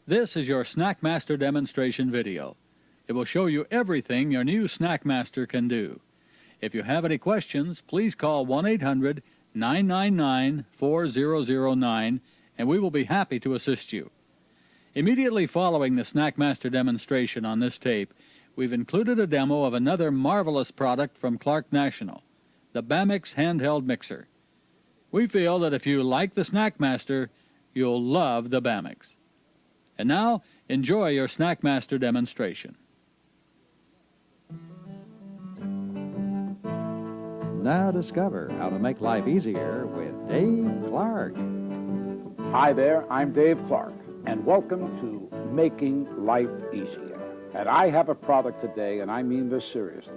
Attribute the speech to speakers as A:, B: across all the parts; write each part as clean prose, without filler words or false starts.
A: This is your Snackmaster demonstration video. It will show you everything your new Snackmaster can do. If you have any questions, please call 1-800-999-4009 and we will be happy to assist you. Immediately following the Snackmaster demonstration on this tape, we've included a demo of another marvelous product from Clark National, the Bamix handheld mixer. We feel that if you like the Snackmaster, you'll love the Bamix. And now, enjoy your Snackmaster demonstration.
B: Now discover how to make life easier with Dave Clark.
C: Hi there, I'm Dave Clark, and welcome to Making Life Easier. And I have a product today, and I mean this seriously.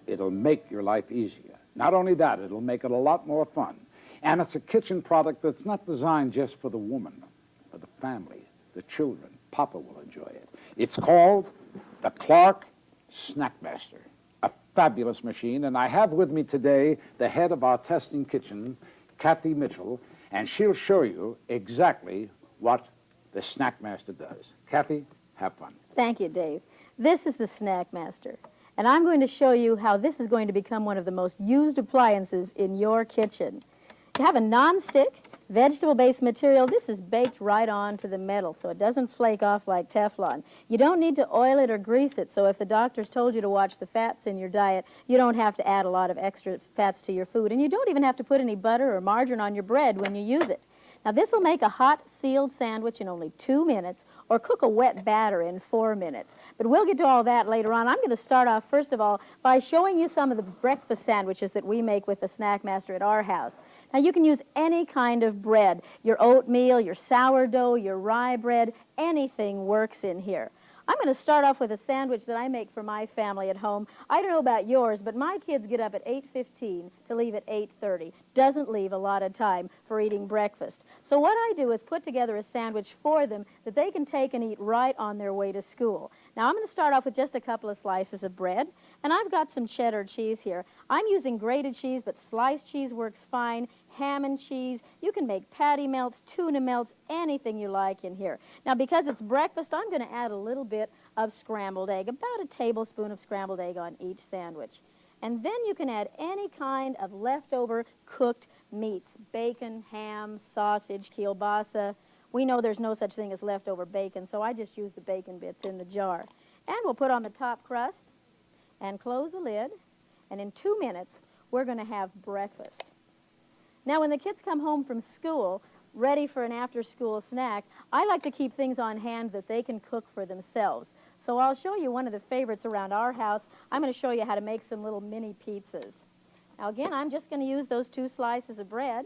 C: It'll make your life easier. Not only that, it'll make it a lot more fun. And it's a kitchen product that's not designed just for the woman, for the family, the children. Papa will enjoy it. It's called the Clark Snackmaster, a fabulous machine. And I have with me today the head of our testing kitchen, Kathy Mitchell, and she'll show you exactly what the Snackmaster does. Kathy, have fun.
D: Thank you, Dave. This is the Snackmaster, and I'm going to show you how this is going to become one of the most used appliances in your kitchen. You have a non-stick, vegetable-based material. This is baked right onto the metal, so it doesn't flake off like Teflon. You don't need to oil it or grease it, so if the doctor's told you to watch the fats in your diet, you don't have to add a lot of extra fats to your food, and you don't even have to put any butter or margarine on your bread when you use it. Now, this will make a hot, sealed sandwich in only 2 minutes, or cook a wet batter in 4 minutes. But we'll get to all that later on. I'm going to start off, first of all, by showing you some of the breakfast sandwiches that we make with the Snackmaster at our house. Now, you can use any kind of bread, your oatmeal, your sourdough, your rye bread, anything works in here. I'm going to start off with a sandwich that I make for my family at home. I don't know about yours, but my kids get up at 8:15 to leave at 8:30. Doesn't leave a lot of time for eating breakfast. So what I do is put together a sandwich for them that they can take and eat right on their way to school. Now, I'm going to start off with just a couple of slices of bread, and I've got some cheddar cheese here. I'm using grated cheese, but sliced cheese works fine. Ham and cheese. You can make patty melts, tuna melts, anything you like in here. Now, because it's breakfast, I'm going to add a little bit of scrambled egg, about a tablespoon of scrambled egg on each sandwich. And then you can add any kind of leftover cooked meats, bacon, ham, sausage, kielbasa. We know there's no such thing as leftover bacon, so I just use the bacon bits in the jar. And we'll put on the top crust and close the lid, and in 2 minutes, we're going to have breakfast. Now, when the kids come home from school, ready for an after-school snack, I like to keep things on hand that they can cook for themselves. So I'll show you one of the favorites around our house. I'm going to show you how to make some little mini pizzas. Now, again, I'm just going to use those 2 slices of bread.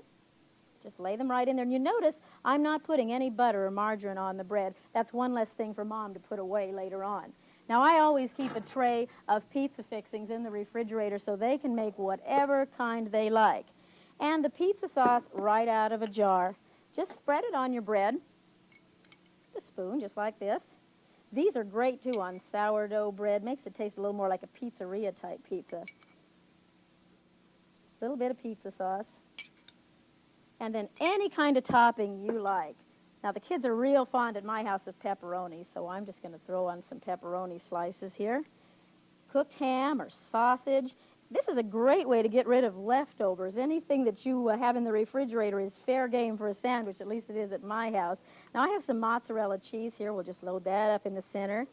D: Just lay them right in there. And you notice I'm not putting any butter or margarine on the bread. That's one less thing for Mom to put away later on. Now, I always keep a tray of pizza fixings in the refrigerator so they can make whatever kind they like. And the pizza sauce right out of a jar. Just spread it on your bread. A spoon, just like this. These are great, too, on sourdough bread. Makes it taste a little more like a pizzeria-type pizza. A little bit of pizza sauce. And then any kind of topping you like. Now, the kids are real fond at my house of pepperoni, so I'm just going to throw on some pepperoni slices here. Cooked ham or sausage. This is a great way to get rid of leftovers. Anything that you have in the refrigerator is fair game for a sandwich, at least it is at my house. Now, I have some mozzarella cheese here. We'll just load that up in the center.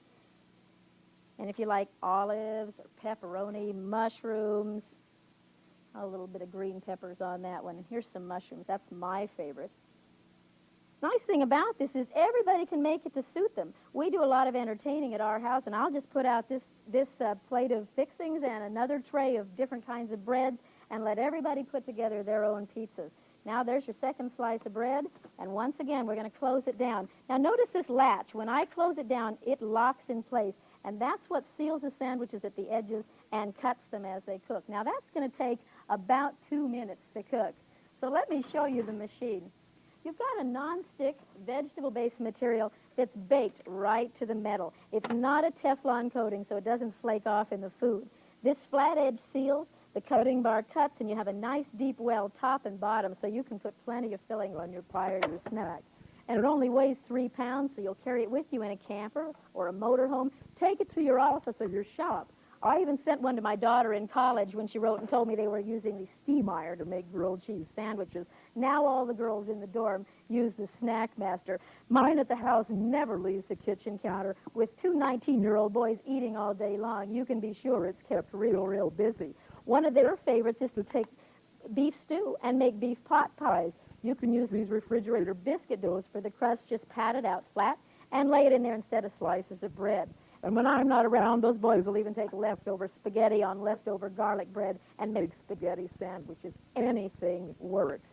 D: And if you like olives or pepperoni, mushrooms, a little bit of green peppers on that one. And here's some mushrooms. That's my favorite. Nice thing about this is everybody can make it to suit them. We do a lot of entertaining at our house, and I'll just put out this plate of fixings and another tray of different kinds of breads and let everybody put together their own pizzas. Now, there's your second slice of bread, and once again, we're going to close it down. Now, notice this latch. When I close it down, it locks in place, and that's what seals the sandwiches at the edges and cuts them as they cook. Now, that's going to take about 2 minutes to cook. So let me show you the machine. You've got a non-stick, vegetable-based material that's baked right to the metal. It's not a Teflon coating, so it doesn't flake off in the food. This flat edge seals, the coating bar cuts, and you have a nice deep well top and bottom, so you can put plenty of filling on your pie or your snack. And it only weighs 3 pounds, so you'll carry it with you in a camper or a motorhome. Take it to your office or your shop. I even sent one to my daughter in college when she wrote and told me they were using the steam iron to make grilled cheese sandwiches. Now all the girls in the dorm use the Snack Master. Mine at the house never leaves the kitchen counter. With two 19-year-old boys eating all day long, you can be sure it's kept real busy. One of their favorites is to take beef stew and make beef pot pies. You can use these refrigerator biscuit doughs for the crust, just pat it out flat and lay it in there instead of slices of bread. And when I'm not around, those boys will even take leftover spaghetti on leftover garlic bread and make spaghetti sandwiches. Anything works.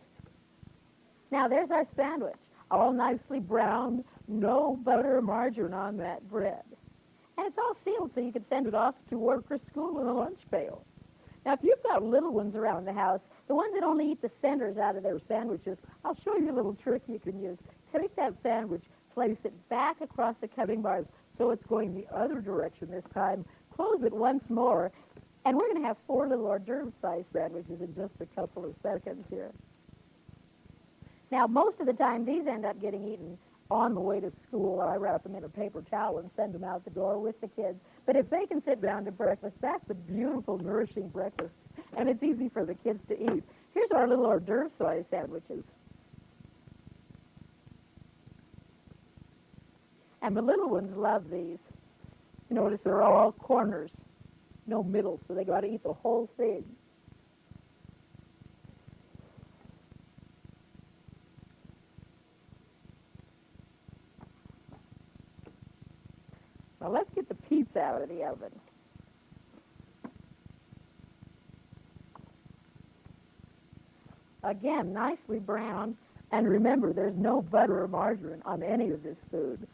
D: Now there's our sandwich, all nicely browned, no butter or margarine on that bread. And it's all sealed so you can send it off to work or school in a lunch pail. Now, if you've got little ones around the house, the ones that only eat the centers out of their sandwiches, I'll show you a little trick you can use. Take that sandwich, place it back across the cutting bars so it's going the other direction this time. Close it once more, and we're going to have 4 little hors d'oeuvre-sized sandwiches in just a couple of seconds here. Now, most of the time, these end up getting eaten on the way to school, or I wrap them in a paper towel and send them out the door with the kids. But if they can sit down to breakfast, that's a beautiful, nourishing breakfast, and it's easy for the kids to eat. Here's our little hors d'oeuvre-sized sandwiches. And the little ones love these. You notice they're all corners, no middle, so they got to eat the whole thing. Now let's get the pizza out of the oven. Again, nicely browned. And remember, there's no butter or margarine on any of this food.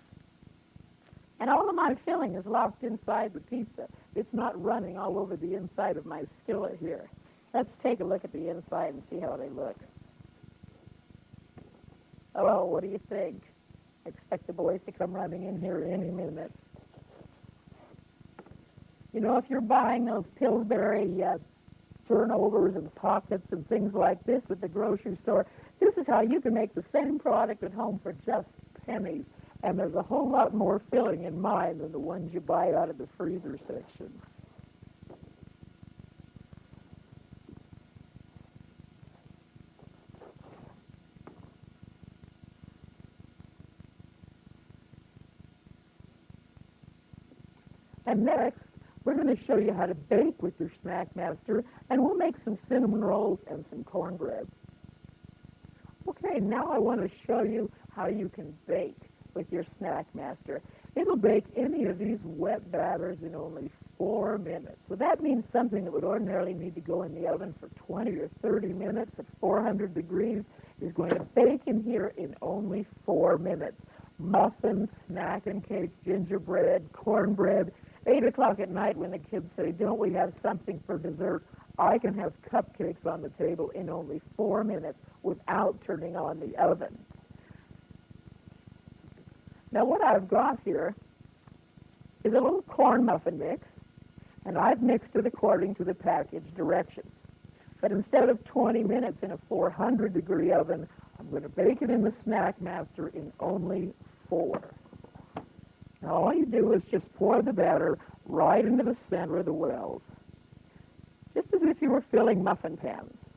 D: And all of my filling is locked inside the pizza. It's not running all over the inside of my skillet here. Let's take a look at the inside and see how they look. Oh, what do you think? I expect the boys to come running in here any minute. You know, if you're buying those Pillsbury turnovers and pockets and things like this at the grocery store, this is how you can make the same product at home for just pennies. And there's a whole lot more filling in mine than the ones you buy out of the freezer section. And next, we're going to show you how to bake with your Snack Master, and we'll make some cinnamon rolls and some cornbread. Okay, now I want to show you how you can bake with your Snack Master. It'll bake any of these wet batters in only 4 minutes. So that means something that would ordinarily need to go in the oven for 20 or 30 minutes at 400 degrees is going to bake in here in only 4 minutes. Muffins, snack and cake, gingerbread, cornbread. 8 o'clock at night when the kids say, don't we have something for dessert? I can have cupcakes on the table in only 4 minutes without turning on the oven. Now what I've got here is a little corn muffin mix, and I've mixed it according to the package directions. But instead of 20 minutes in a 400 degree oven, I'm going to bake it in the Snack Master in only 4. Now all you do is just pour the batter right into the center of the wells, just as if you were filling muffin pans.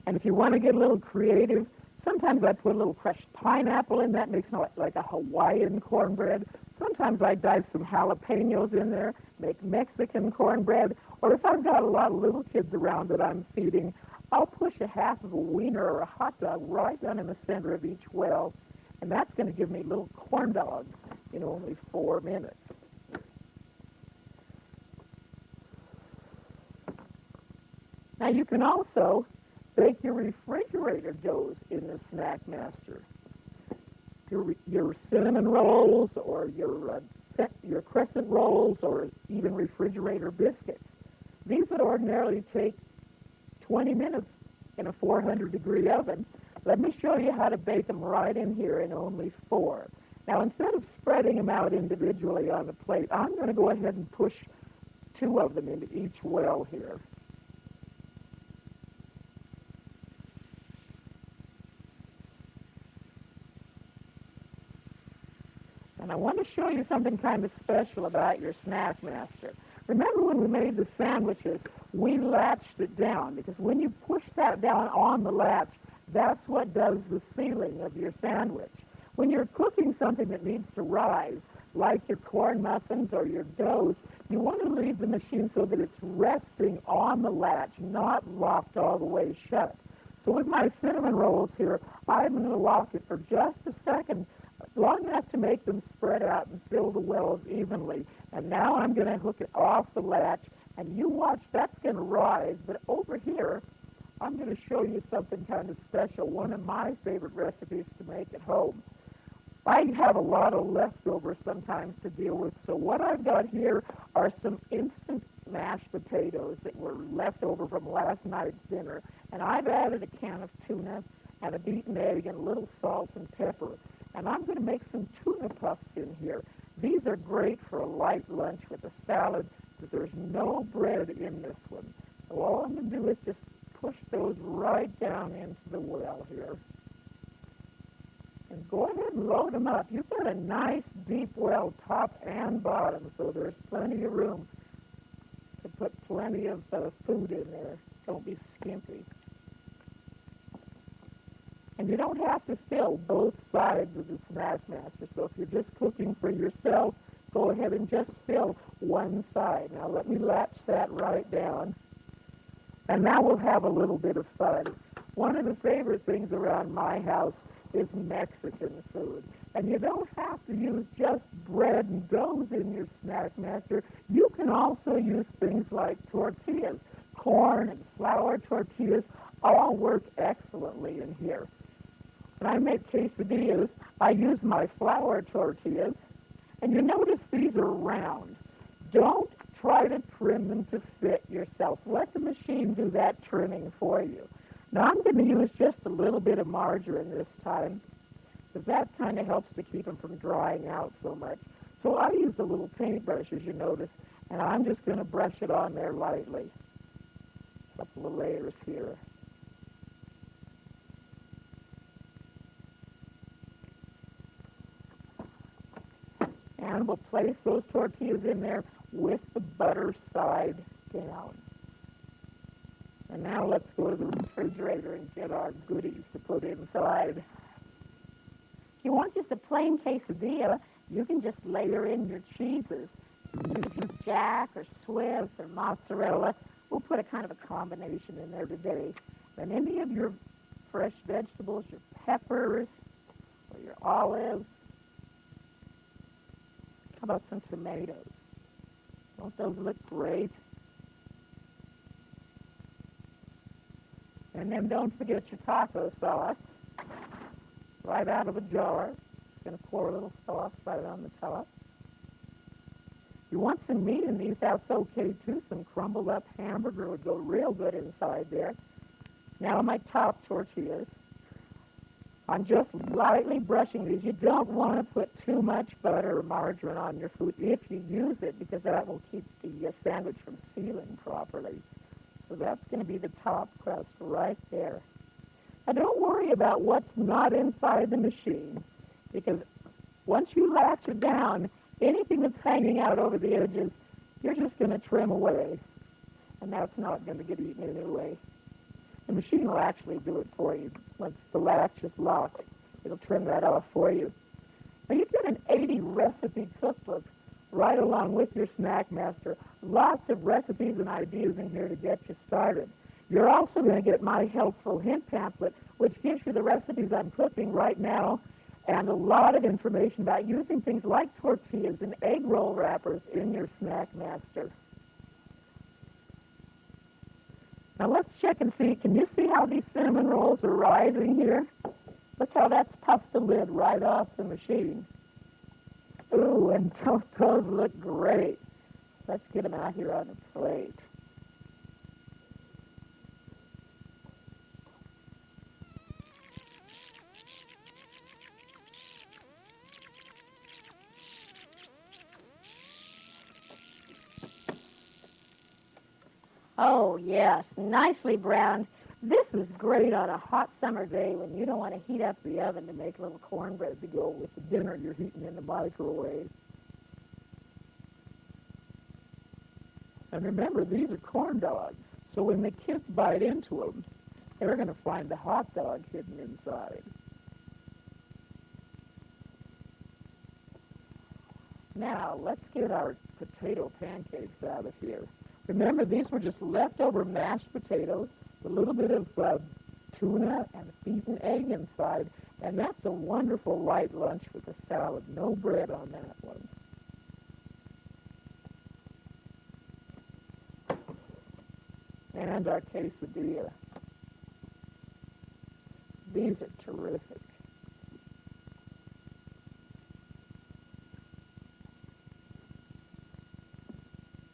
D: And if you want to get a little creative, sometimes I put a little crushed pineapple in that, makes it like a Hawaiian cornbread. Sometimes I dive some jalapenos in there, make Mexican cornbread. Or if I've got a lot of little kids around that I'm feeding, I'll push a half of a wiener or a hot dog right down in the center of each well. And that's going to give me little corn dogs in only 4 minutes. Now you can also bake your refrigerator doughs in the Snack Master. Your cinnamon rolls or your crescent rolls or even refrigerator biscuits. These would ordinarily take 20 minutes in a 400 degree oven. Let me show you how to bake them right in here in only 4. Now instead of spreading them out individually on the plate, I'm going to go ahead and push 2 of them into each well here.
E: And I want to show you something kind of special about your Snack Master. Remember when we made the sandwiches, we latched it down, because when you push that down on the latch, that's what does the sealing of your sandwich. When you're cooking something that needs to rise, like your corn muffins or your doughs, you want to leave the machine so that it's resting on the latch, not locked all the way shut. So with my cinnamon rolls here, I'm going to lock it for just a second, long enough to make them spread out and fill the wells evenly. And now I'm going to hook it off the latch, and you watch, that's going to rise. But over here, I'm going to show you something kind of special, one of my favorite recipes to make at home. I have a lot of leftovers sometimes to deal with, so what I've got here are some instant mashed potatoes that were left over from last night's dinner, and I've added a can of tuna and a beaten egg and a little salt and pepper, and I'm going to make some tuna puffs in here. These are great for a light lunch with a salad because there's no bread in this one. So all I'm going to do is just push those right down into the well here. And go ahead and load them up. You've got a nice deep well, top and bottom, so there's plenty of room to put plenty of food in there. Don't be skimpy. And you don't have to fill both sides of the Snack Master. So if you're just cooking for yourself, go ahead and just fill one side. Now let me latch that right down. And now we'll have a little bit of fun. One of the favorite things around my house is Mexican food. And you don't have to use just bread and doughs in your Snack Master. You can also use things like tortillas. Corn and flour tortillas all work excellently in here. When I make quesadillas, I use my flour tortillas. And you notice these are round. Don't try to trim them to fit yourself. Let the machine do that trimming for you. Now I'm going to use just a little bit of margarine this time, because that kind of helps to keep them from drying out so much. So I use a little paintbrush, as you notice, and I'm just going to brush it on there lightly. A couple of layers here. And we'll place those tortillas in there with the butter side down. And now let's go to the refrigerator and get our goodies to put inside. If you want just a plain quesadilla, you can just layer in your cheeses. Use your Jack or Swiss or mozzarella. We'll put a kind of a combination in there today. And any of your fresh vegetables, your peppers or your olives. How about some tomatoes? Don't those look great? And then don't forget your taco sauce, right out of a jar. Just going to pour a little sauce right on the top. If you want some meat in these, that's okay too. Some crumbled up hamburger would go real good inside there. Now my top tortillas. I'm just lightly brushing these. You don't want to put too much butter or margarine on your food if you use it, because that will keep the sandwich from sealing properly. So that's going to be the top crust right there. Now don't worry about what's not inside the machine, because once you latch it down, anything that's hanging out over the edges, you're just going to trim away, and that's not going to get eaten anyway. The machine will actually do it for you. Once the latch is locked, it'll trim that off for you. Now you've got an 80 recipe cookbook right along with your Snack Master. Lots of recipes and ideas in here to get you started. You're also going to get my helpful hint pamphlet, which gives you the recipes I'm cooking right now, and a lot of information about using things like tortillas and egg roll wrappers in your Snack Master. Now let's check and see, can you see how these cinnamon rolls are rising here? Look how that's puffed the lid right off the machine. Ooh, and don't those look great. Let's get them out here on a plate. Oh, yes, nicely browned. This is great on a hot summer day when you don't want to heat up the oven to make a little cornbread to go with the dinner you're heating in the microwave. And remember, these are corn dogs, so when the kids bite into them, they're going to find the hot dog hidden inside. Now, let's get our potato pancakes out of here. Remember, these were just leftover mashed potatoes, a little bit of tuna and a beaten egg inside, and that's a wonderful light lunch with a salad. No bread on that one. And our quesadilla. These are terrific.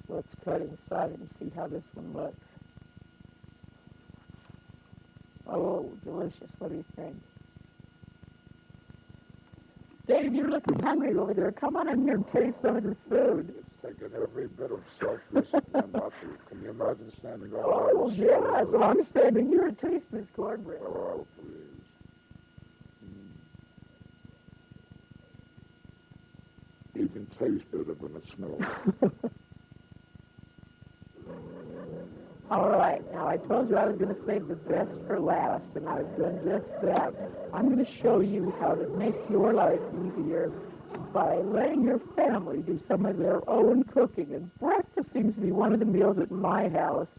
E: Let's cut inside and see how this one looks. Oh, delicious. What do you think? Dave, you're looking hungry over there. Come on in here and taste some of this food.
C: It's taken every bit of selflessness not to. Can you imagine standing over
E: Oh, well, yeah, so I'm standing here and taste this cornbread.
C: Oh, please. You can taste better than it smells.
E: All right, now I told you I was going to save the best for last, and I've done just that. I'm going to show you how to make your life easier by letting your family do some of their own cooking. And breakfast seems to be one of the meals at my house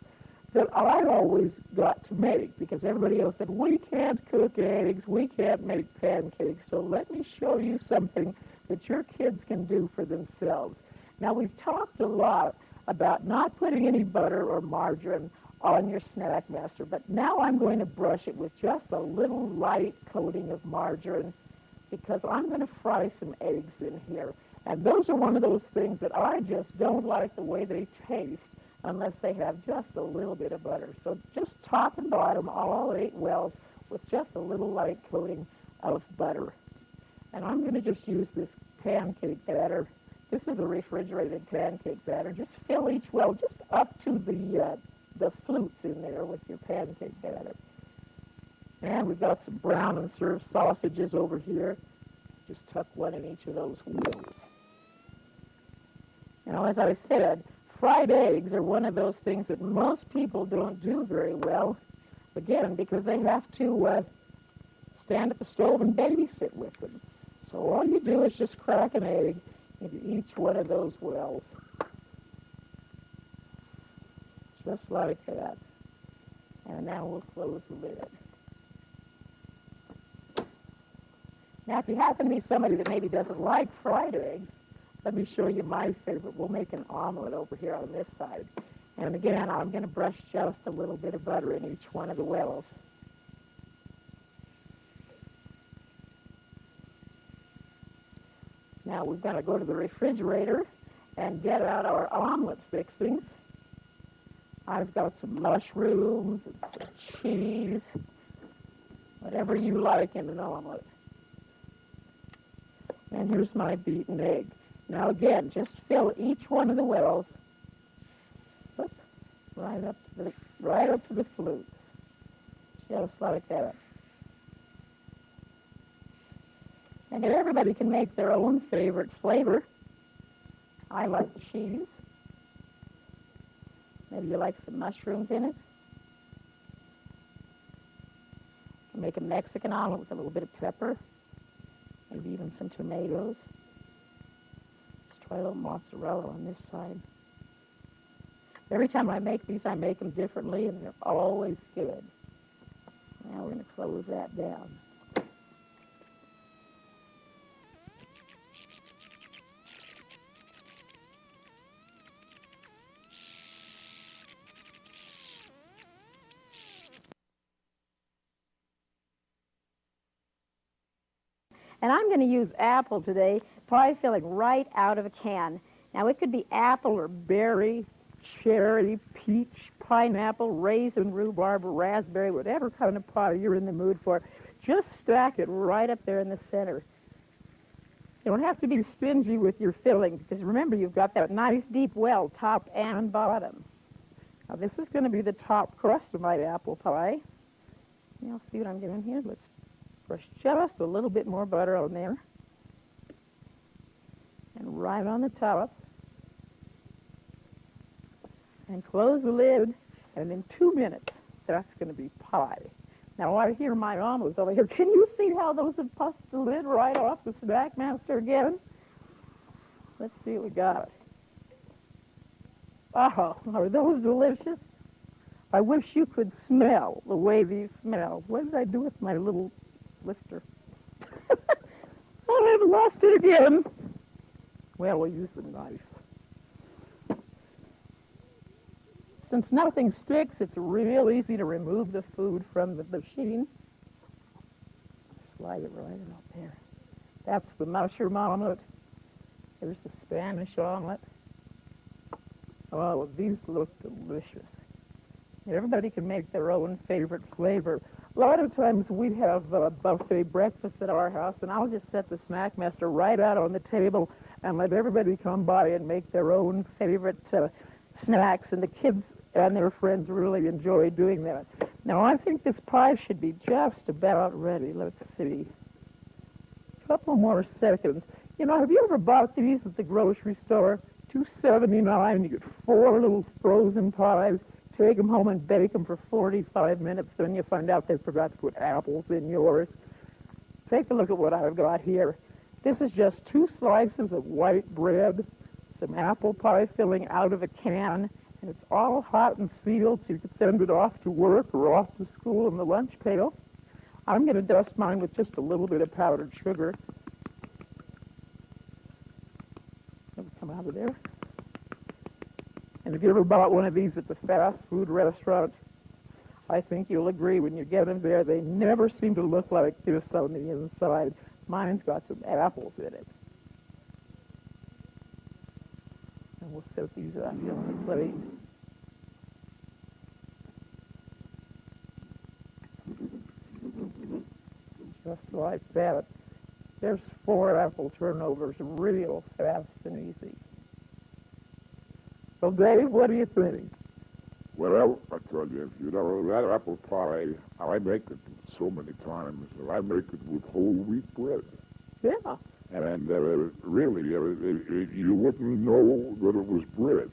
E: that I always got to make because everybody else said, we can't cook eggs, we can't make pancakes. So let me show you something that your kids can do for themselves. Now, we've talked a lot about not putting any butter or margarine on your Snack Master, but now I'm going to brush it with just a little light coating of margarine because I'm going to fry some eggs in here. And those are one of those things that I just don't like the way they taste unless they have just a little bit of butter. So just top and bottom, all 8 wells with just a little light coating of butter. And I'm going to just use this pancake batter. This is a refrigerated pancake batter. Just fill each well just up to the flutes in there with your pancake batter. And we've got some brown and served sausages over here. Just tuck one in each of those wheels. Now, as I said, fried eggs are one of those things that most people don't do very well, again, because they have to stand at the stove and babysit with them. So all you do is just crack an egg into each one of those wells. Just like that. And now we'll close the lid. Now, if you happen to be somebody that maybe doesn't like fried eggs, let me show you my favorite. We'll make an omelet over here on this side. And again, I'm going to brush just a little bit of butter in each one of the wells. Now we've got to go to the refrigerator and get out our omelet fixings. I've got some mushrooms and some cheese, whatever you like in an omelet. And here's my beaten egg. Now again, just fill each one of the wells right up to the flutes, just like that. And everybody can make their own favorite flavor. I like cheese. Maybe you like some mushrooms in it. You can make a Mexican omelet with a little bit of pepper, maybe even some tomatoes. Let's try a little mozzarella on this side. Every time I make these, I make them differently, and they're always good. Now we're going to close that down.
D: And I'm going to use apple today, probably filling right out of a can. Now, it could be apple or berry, cherry, peach, pineapple, raisin, rhubarb, raspberry, whatever kind of pie you're in the mood for. Just stack it right up there in the center. You don't have to be stingy with your filling, because remember, you've got that nice deep well, top and bottom. Now, this is going to be the top crust of my apple pie.
E: Now see what I'm doing here. Let's brush just a little bit more butter on there. And right on the top. And close the lid. And in 2 minutes, that's going to be pie. Now, I hear my mom was over here. Can you see how those have puffed the lid right off the Snack Master again? Let's see what we got. Oh, are those delicious? I wish you could smell the way these smell. What did I do with my little lifter? Oh, I've lost it again. Well, we'll use the knife. Since nothing sticks, it's real easy to remove the food from the machine. Slide it right up there. That's the mushroom omelet. There's the Spanish omelet. Oh, these look delicious. Everybody can make their own favorite flavor. A lot of times we have a buffet breakfast at our house, and I'll just set the Snack Master right out on the table and let everybody come by and make their own favorite snacks, and the kids and their friends really enjoy doing that. Now, I think this pie should be just about ready. Let's see. A couple more seconds. You know, have you ever bought these at the grocery store? $2.79. You get 4 little frozen pies. Take them home and bake them for 45 minutes. Then you find out they forgot to put apples in yours. Take a look at what I've got here. This is just 2 slices of white bread, some apple pie filling out of a can, and it's all hot and sealed, so you can send it off to work or off to school in the lunch pail. I'm going to dust mine with just a little bit of powdered sugar. Let me come out of there. And if you ever bought one of these at the fast food restaurant, I think you'll agree when you get them there, they never seem to look like this on the inside. Mine's got some apples in it. And we'll set these out here on the plate. Just like that. There's 4 apple turnovers, real fast and easy. So, Dave, what do you think?
F: Well, I tell you, that apple pie, I make it so many times. I make it with whole wheat bread.
E: Yeah.
F: And really, you wouldn't know that it was bread.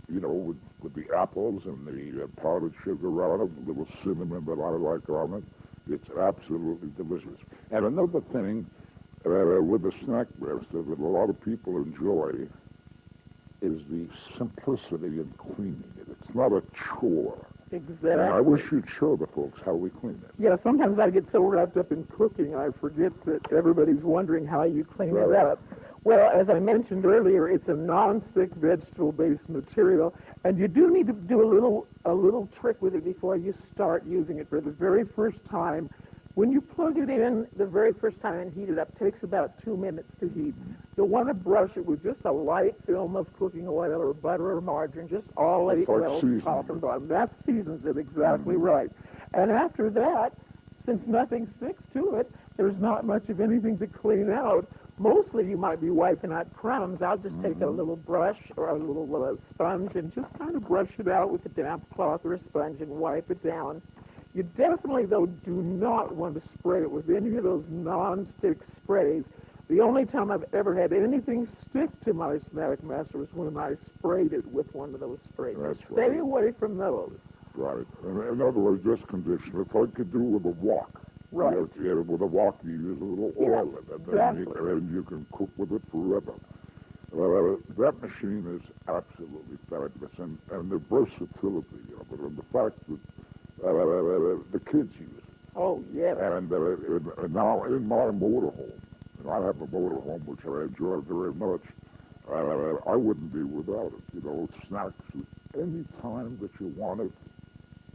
F: You know, with the apples and the powdered sugar on it, a little cinnamon that I like on it. It's absolutely delicious. And another thing with the Snack Master that a lot of people enjoy is the simplicity in cleaning it. It's not a chore.
E: Exactly.
F: And I wish you'd show the folks how we clean it.
E: Yeah, sometimes I get so wrapped up in cooking, I forget that everybody's wondering how you clean it up. Well, as I mentioned earlier, it's a non-stick vegetable-based material, and you do need to do a little trick with it before you start using it. For the very first time, when you plug it in the very first time and heat it up, it takes about 2 minutes to heat. You'll want to brush it with just a light film of cooking oil or butter or margarine, just all the oils top and bottom. That seasons it exactly right. And after that, since nothing sticks to it, there's not much of anything to clean out. Mostly you might be wiping out crumbs. I'll just take a little brush or a little sponge and just kind of brush it out with a damp cloth or a sponge and wipe it down. You definitely, though, do not want to spray it with any of those non-stick sprays. The only time I've ever had anything stick to my Snack Master was when I sprayed it with one of those sprays. So stay away from those.
F: Right. In other words, this condition, it's like you do with a wok.
E: Right.
F: With a wok, you use a little oil
E: Yes,
F: in it,
E: exactly.
F: and you can cook with it forever. That machine is absolutely fabulous, and the versatility of it, and the fact that the kids use it.
E: Oh, yes.
F: And now in my motorhome, and I have a motorhome which I enjoy very much, I wouldn't be without it. You know, snacks any time that you want it,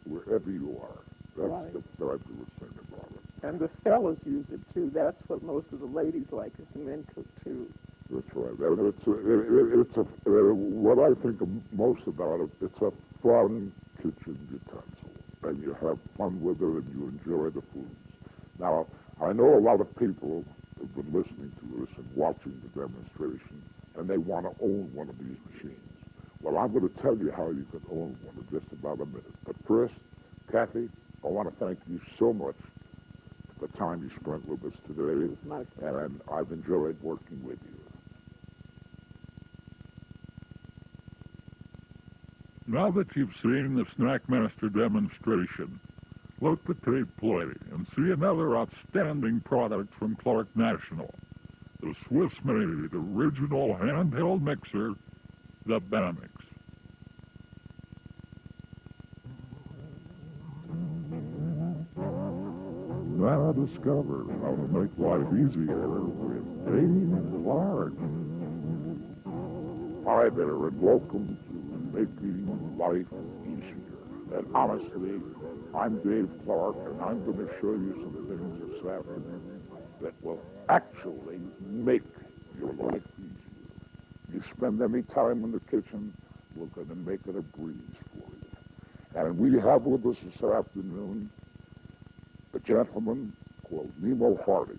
F: wherever you are. That's the fabulous thing about it.
E: And the fellas use it, too. That's what most of the ladies like, is the men cook, too.
F: That's right. What I think most about it, it's a fun kitchen utensil. And you have fun with it and you enjoy the foods. Now, I know a lot of people have been listening to us and watching the demonstration, and they want to own one of these machines. Well, I'm going to tell you how you can own one in just about a minute. But first, Kathy, I want to thank you so much for the time you spent with us today,
E: It's my pleasure.
F: and I've enjoyed working with you. Now that you've seen the Snackmaster demonstration, let the tape play and see another outstanding product from Clark National, the Swiss-made original handheld mixer, the Banamix. Now discover how to make life easier with Dave Clark. Hi there, and welcome to Making Life Easier. And honestly, I'm Dave Clark, and I'm going to show you some things this afternoon that will actually make your life easier. You spend any time in the kitchen, we're going to make it a breeze for you. And we have with us this afternoon a gentleman called Nemo Hardy.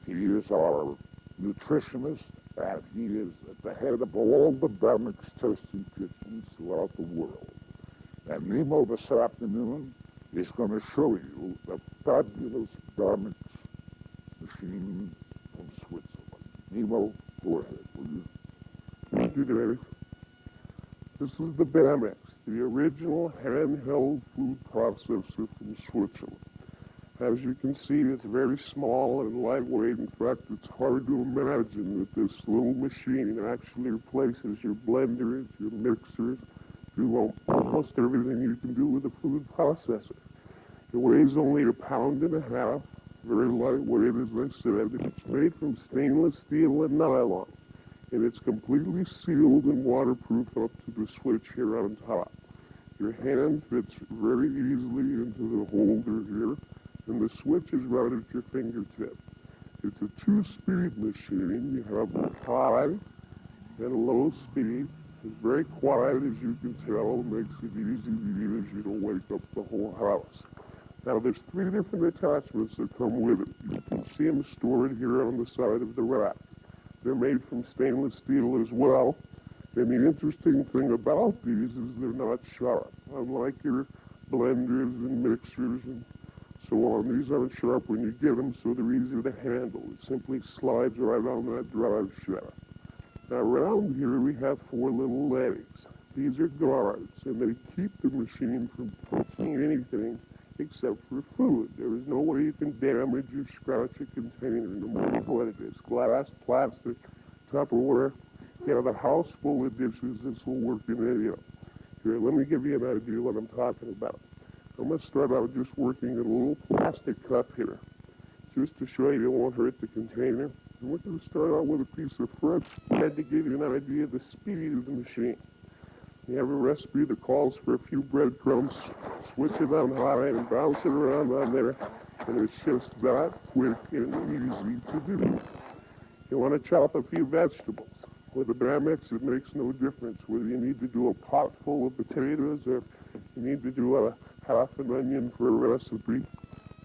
F: He is our nutritionist, and he is at the head of all the Banamix testing kitchens throughout the world. And Nemo this afternoon is going to show you the fabulous Banamix machine from Switzerland. Nemo, go ahead, will you? Thank you, Dave. This is the Banamix, the original handheld food processor from Switzerland. As you can see, it's very small and lightweight. In fact, it's hard to imagine that this little machine actually replaces your blenders, your mixers, almost everything you can do with a food processor. It weighs only 1.5 pounds, very lightweight, as I said. It's made from stainless steel and nylon, and it's completely sealed and waterproof up to the switch here on top. Your hand fits very easily into the holder here, and the switch is right at your fingertip. It's a 2-speed machine. You have high and low speed. It's very quiet, as you can tell. It makes it easy to use. You don't wake up the whole house. Now, there's 3 different attachments that come with it. You can see them stored here on the side of the rack. They're made from stainless steel as well. And the interesting thing about these is they're not sharp. Unlike your blenders and mixers and so on, these aren't sharp when you get them, so they're easy to handle. It simply slides right on that drive shaft. Now around here we have 4 little legs. These are guards, and they keep the machine from touching anything except for food. There is no way you can damage or scratch a container, no matter what it is. Glass, plastic, Tupperware. You have a house full of dishes, this will work in any of them. Here, let me give you an idea what I'm talking about. I'm going to start out just working in a little plastic cup here, just to show you it won't hurt the container. And we're going to start out with a piece of fresh bread to give you an idea of the speed of the machine. You have a recipe that calls for a few breadcrumbs, switch it on high and bounce it around on there, and it's just that quick and easy to do. You want to chop a few vegetables. With the Banamix, it makes no difference whether you need to do a pot full of potatoes or you need to do a half an onion for a recipe.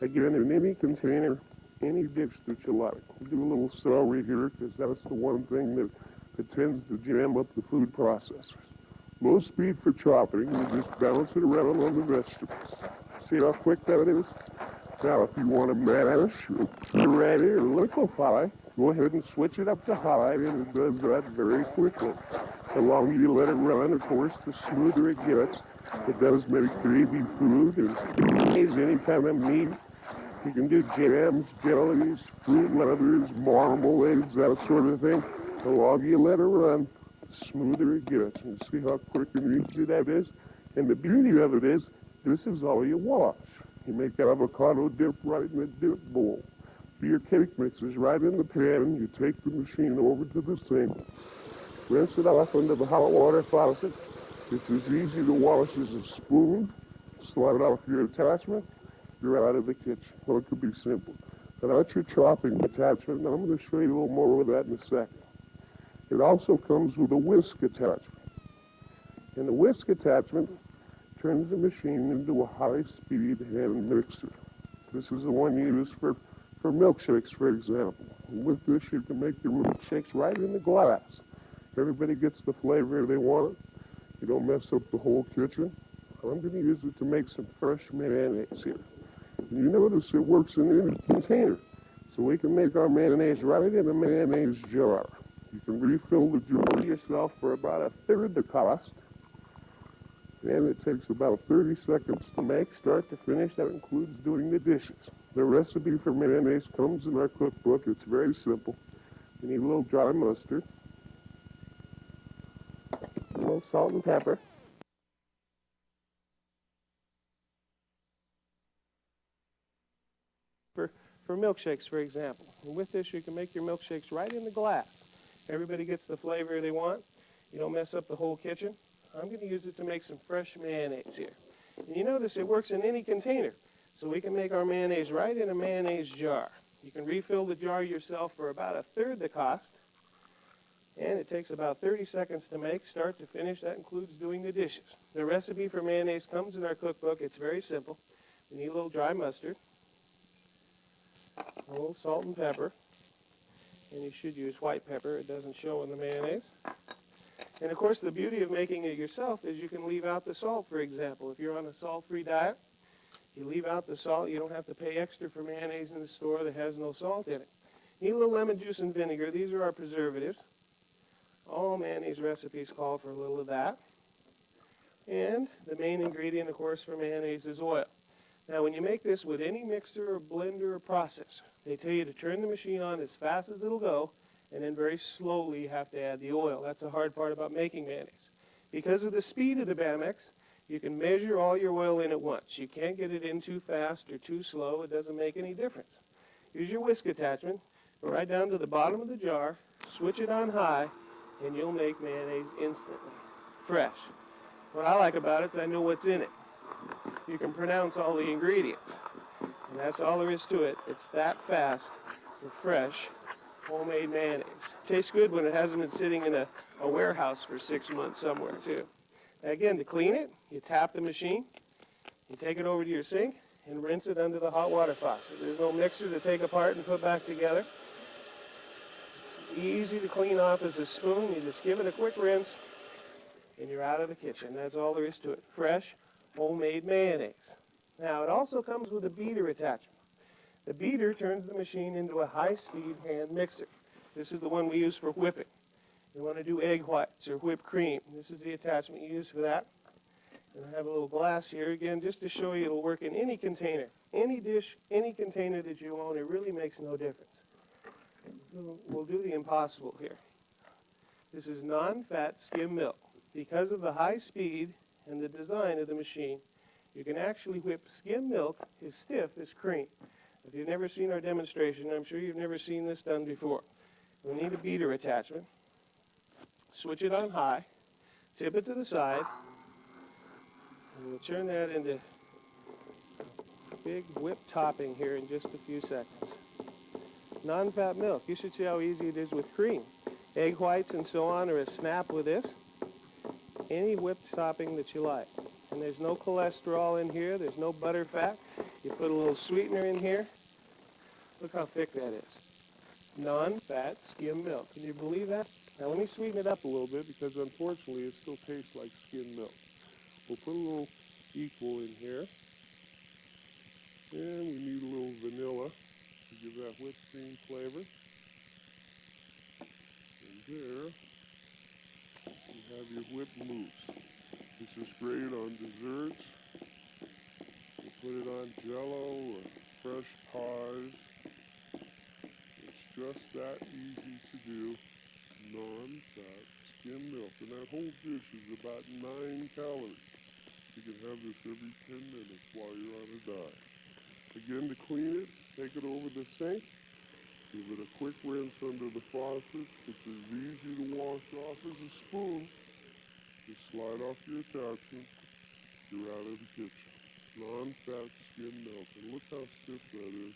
F: Again, in any container, any dish that you like. Do a little celery here because that's the one thing that tends to jam up the food processors. Low speed for chopping, you just bounce it around on the vegetables. See how quick that is? Now, if you want a mash, or puree, or liquefy, go ahead and switch it up to high, and it does that very quickly. The longer you let it run, of course, the smoother it gets. It does make gravy food, and any kind of meat. You can do jams, jellies, fruit leathers, marmalades, that sort of thing. The longer you let it run, the smoother it gets. And see how quick and easy that is? And the beauty of it is, this is all you wash. You make avocado dip right in the dip bowl. For your cake mixes, right in the pan, you take the machine over to the sink, rinse it off under the hot water faucet. It's as easy to wash as a spoon. Slide it off your attachment, you're out of the kitchen. Well, it could be simple. But that's your chopping attachment, and I'm going to show you a little more of that in a second. It also comes with a whisk attachment. And the whisk attachment turns the machine into a high-speed hand mixer. This is the one used for milkshakes, for example. And with this, you can make your milkshakes right in the glass. Everybody gets the flavor they want. You don't mess up the whole kitchen.
G: I'm going to use it to make some fresh mayonnaise here. You notice it works in any container. So we can make our mayonnaise right in a mayonnaise jar. You can refill the jar yourself for about a third the cost. And it takes about 30 seconds to make, start to finish. That includes doing the dishes. The recipe for mayonnaise comes in our cookbook. It's very simple. You need a little dry mustard, a little salt and pepper, for milkshakes, for example. And with this, you can make your milkshakes right in the glass. Everybody gets the flavor they want. You don't mess up the whole kitchen. I'm going to use it to make some fresh mayonnaise here. And you notice it works in any container. So we can make our mayonnaise right in a mayonnaise jar. You can refill the jar yourself for about a third the cost. And it takes about 30 seconds to make, start to finish. That includes doing the dishes. The recipe for mayonnaise comes in our cookbook. It's very simple. You need a little dry mustard, a little salt and pepper, and you should use white pepper. It doesn't show in the mayonnaise. And of course, the beauty of making it yourself is you can leave out the salt, for example. If you're on a salt-free diet, you leave out the salt. You don't have to pay extra for mayonnaise in the store that has no salt in it. You need a little lemon juice and vinegar. These are our preservatives. All mayonnaise recipes call for a little of that. And the main ingredient, of course, for mayonnaise is oil. Now, when you make this with any mixer or blender or processor, they tell you to turn the machine on as fast as it'll go, and then very slowly you have to add the oil. That's the hard part about making mayonnaise. Because of the speed of the Bamex, you can measure all your oil in at once. You can't get it in too fast or too slow. It doesn't make any difference. Use your whisk attachment, go right down to the bottom of the jar, switch it on high, and you'll make mayonnaise instantly, fresh. What I like about it is I know what's in it. You can pronounce all the ingredients, and that's all there is to it. It's that fast and fresh homemade mayonnaise. Tastes good when it hasn't been sitting in a warehouse for 6 months somewhere, too. Now, again, to clean it, you tap the machine, you take it over to your sink, and rinse it under the hot water faucet. There's no mixer to take apart and put back together. It's easy to clean off as a spoon. You just give it a quick rinse, and you're out of the kitchen. That's all there is to it. Fresh, homemade mayonnaise. Now, it also comes with a beater attachment. The beater turns the machine into a high-speed hand mixer. This is the one we use for whipping. You want to do egg whites or whipped cream. This is the attachment you use for that. And I have a little glass here, again, just to show you it'll work in any container. Any dish, any container that you own, it really makes no difference. We'll do the impossible here. This is non-fat skim milk. Because of the high speed and the design of the machine, you can actually whip skim milk as stiff as cream. If you've never seen our demonstration, I'm sure you've never seen this done before. We'll need a beater attachment. Switch it on high, tip it to the side, and we'll turn that into a big whipped topping here in just a few seconds. Non-fat milk. You should see how easy it is with cream. Egg whites and so on are a snap with this. Any whipped topping that you like. And there's no cholesterol in here. There's no butter fat. You put a little sweetener in here. Look how thick that is. Non-fat skim milk. Can you believe that? Now let me sweeten it up a little bit because unfortunately it still tastes like skim milk. We'll put a little equal in here. And we need a little vanilla to give that whipped cream flavor. And there you have your whipped mousse. This is great on desserts. You put it on Jell-O or fresh pies. It's just that easy to do. Non-fat skim milk. And that whole dish is about 9 calories. You can have this every 10 minutes while you're on a diet. Again, to clean it, take it over the sink. Give it a quick rinse under the faucet. It's as easy to wash off as a spoon. Just slide off your attachment. You're out of the kitchen. Non-fat skim milk. And look how stiff that is.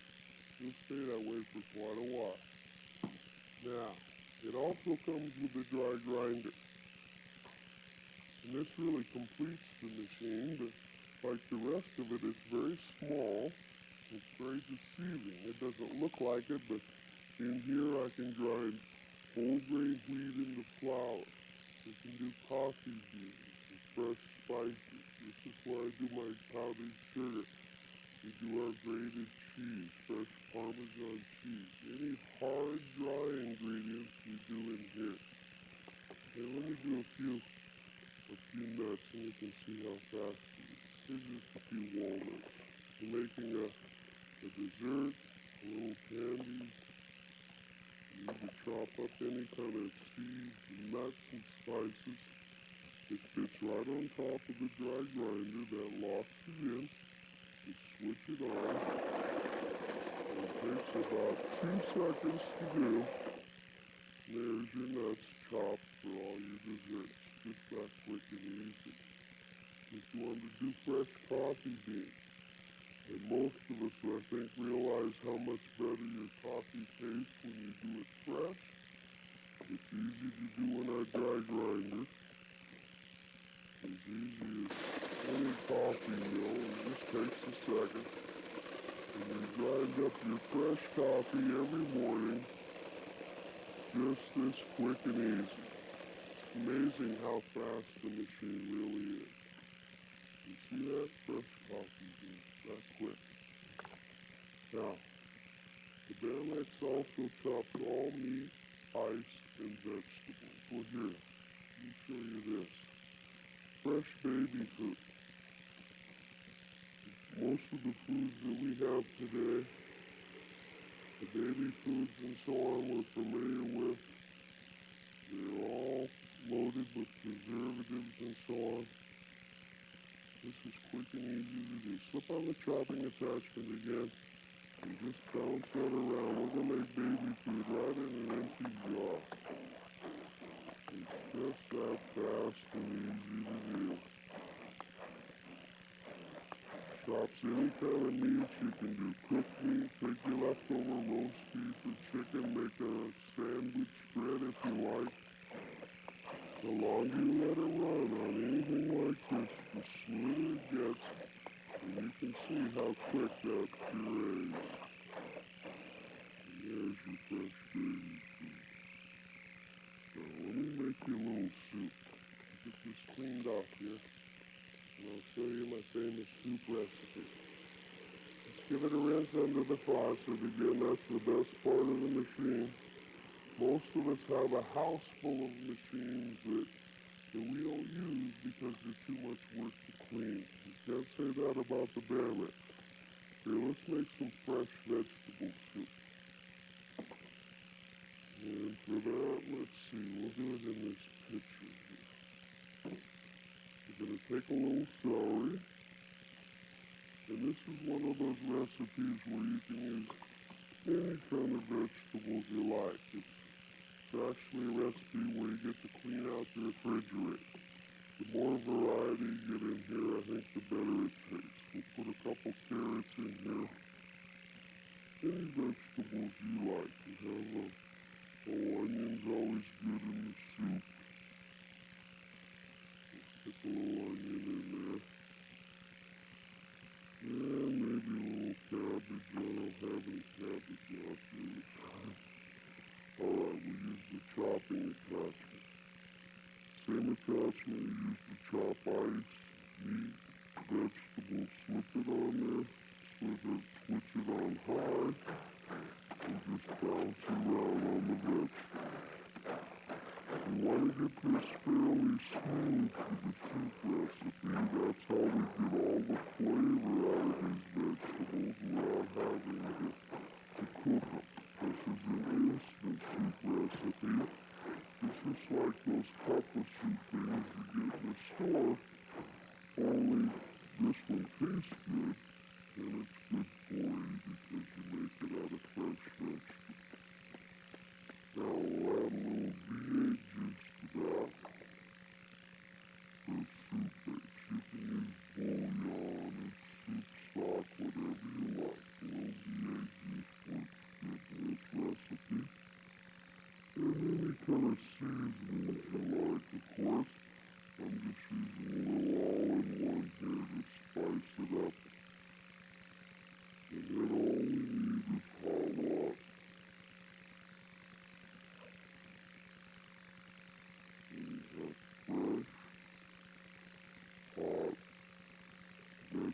G: It'll stay that way for quite a while. Now, it also comes with a dry grinder. And this really completes the machine, but like the rest of it, it's very small. It's very deceiving. It doesn't look like it, but in here I can grind whole grain wheat into flour. You can do coffee beans and fresh spices. This is where
F: like powdered sugar. We do our grated cheese, fresh Parmesan cheese. Any hard, dry ingredients we do in here. Okay, let me do a few nuts and you can see how fast it is. Here's just a few walnuts. We're making a dessert, a little candy. You need to chop up any kind of seeds, nuts, and spices. It fits right on top of the dry grinder that locks it in. You switch it on. And it takes about 2 seconds to do. There's your nuts chopped for all your desserts. Just that quick and easy. If you want to do fresh coffee beans, and most of us, I think, realize how much better your coffee tastes when you do it fresh. It's easy to do in our dry grinder. As easy as any coffee mill. It just takes a second. And you grind up your fresh coffee every morning. Just this quick and easy. It's amazing how fast the machine really is. You see that? Fresh coffee beans. That quick. Now, the Bamix also chops all meat, ice, and vegetables. Well, here, let me show you this. Fresh baby food. Most of the foods that we have today, the baby foods and so on we're familiar with, they're all loaded with preservatives and so on. This is quick and easy to do. Slip on the chopping attachment again and just bounce that around. We're going to make baby food right in an empty jar. It's just that fast and easy to do. Chops any kind of meat. You can do cooked meat, take your leftover roast beef or chicken, make a sandwich spread if you like. The longer you let it run on anything like this, the smoother it gets, and you can see how quick that puree is. And there's your fresh baby food. Now let me make you a little soup. Get this cleaned off here, and I'll show you my famous soup recipe. Just give it a rinse under the faucet. Again, that's the best part of the machine. Most of us have a house full of machines that we don't use because they're too much work to clean. You can't say that about the Bamix. Here, let's make some fresh vegetable soup. And for that, let's see, we'll do it in this picture here. We're going to take a little celery. And this is one of those recipes where you can use any kind of vegetables you like. It's actually a recipe where you get to clean out the refrigerator. The more variety you get in here, I think the better it tastes. We'll put a couple carrots in here. Any vegetables you like. You have onion's always good in the soup. Let's stick a little onion in there. And maybe a little cabbage. I don't have any cabbage out there. Alright, we use the chopping attachment. Same attachment you use to chop ice, meat, vegetables. Slip it on there, switch it on high, and just bounce around on the vegetables. You want to get this fairly smooth for the soup recipe. That's how we get all the flavor out of these vegetables without having to cook them. This is an instant soup recipe. It's just like those cup of soup things you get in the store, only this one tastes good, and it's good for you because you make it out of fresh vegetables. Now we'll add a little V8 juice to that for soup base. You can use bouillon or soup stock, whatever you like. A little V8 juice works good in this recipe. And any kind of seasonings you like, of course. I'm just using a little all-in-one here to spice it up. And then all we need is hot water. We have fresh, hot vegetables.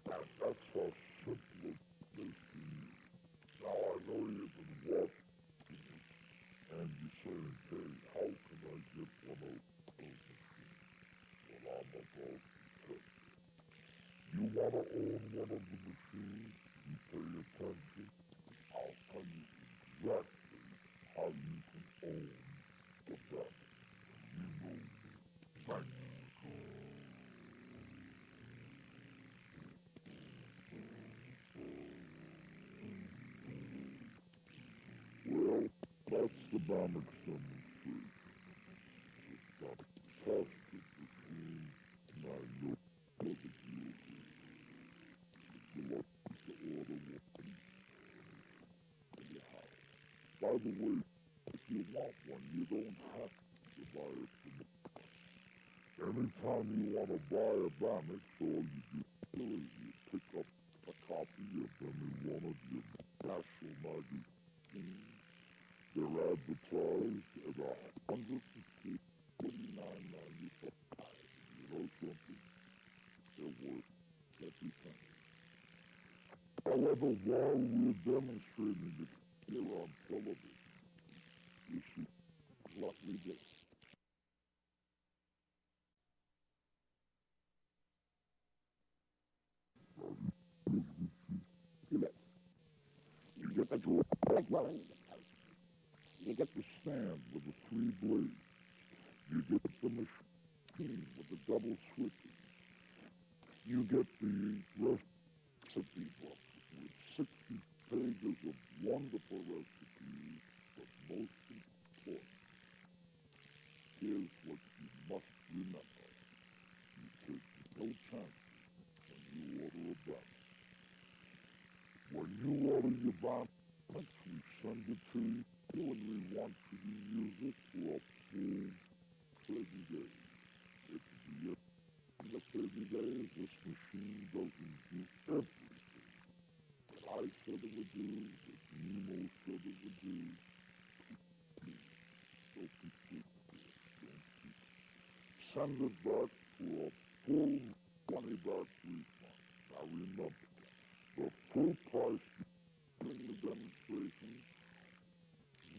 F: And that's how simple it is to use. Now I know you've been watching and you're saying, hey, how can I get one of those machines? Well, I'm about to tell you. You want to own one of the machines? You pay attention. I'll tell you exactly how you can own the battery. You know me. Thank you. Well, that's the Bamex demonstration. It's got a fantastic machine, and I know that you'll be. You'll like to order one in your house. By the way, if you want one, you don't have to buy it from me. Anytime you want to buy a Bamex, all you do really is you pick up a copy of any one of your national magazines. They're advertised at $149.95. You know something? They're worth every penny. However, while we're demonstrating it here on television, you should let me get. You get the tool, you get the stand with the 3 blades. You get the machine with the double switches. You get the recipe book with 60 pages of wonderful recipes, but most important, here's what you must remember. You take no chances when you order a Bamex. When you order your Bamex, we send it to you, and we want you to use it for a full 30 days. If the in the 30 days, this machine doesn't do everything that I said it would do, that Nemo said it would do. So people don't keep it. Send it back for a full money-back refund. Now remember, the full price during the demonstration,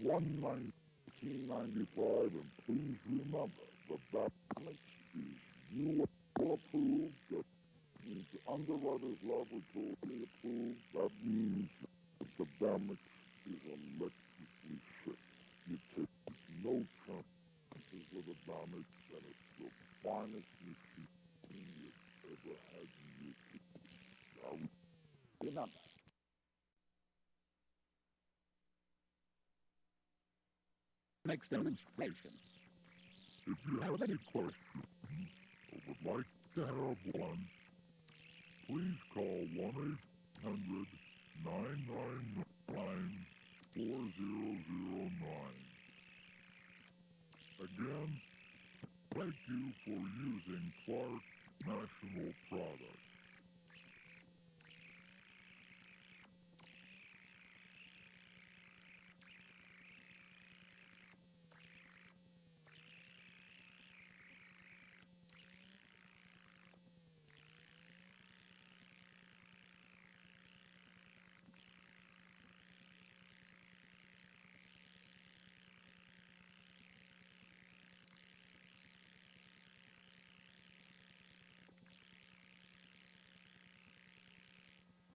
F: $119.95, and please remember, the Bamex is UL approved, that means the underwriter's laboratory approved, that means that the Bamex is electrically shipped. You take no chances with a Bamex, and it's the finest machine you've ever had in your kitchen. Now, remember,
A: Next demonstration.
F: if you have any questions or would like to have one, please call 1-800-999-4009. Again, thank you for using Clark National products.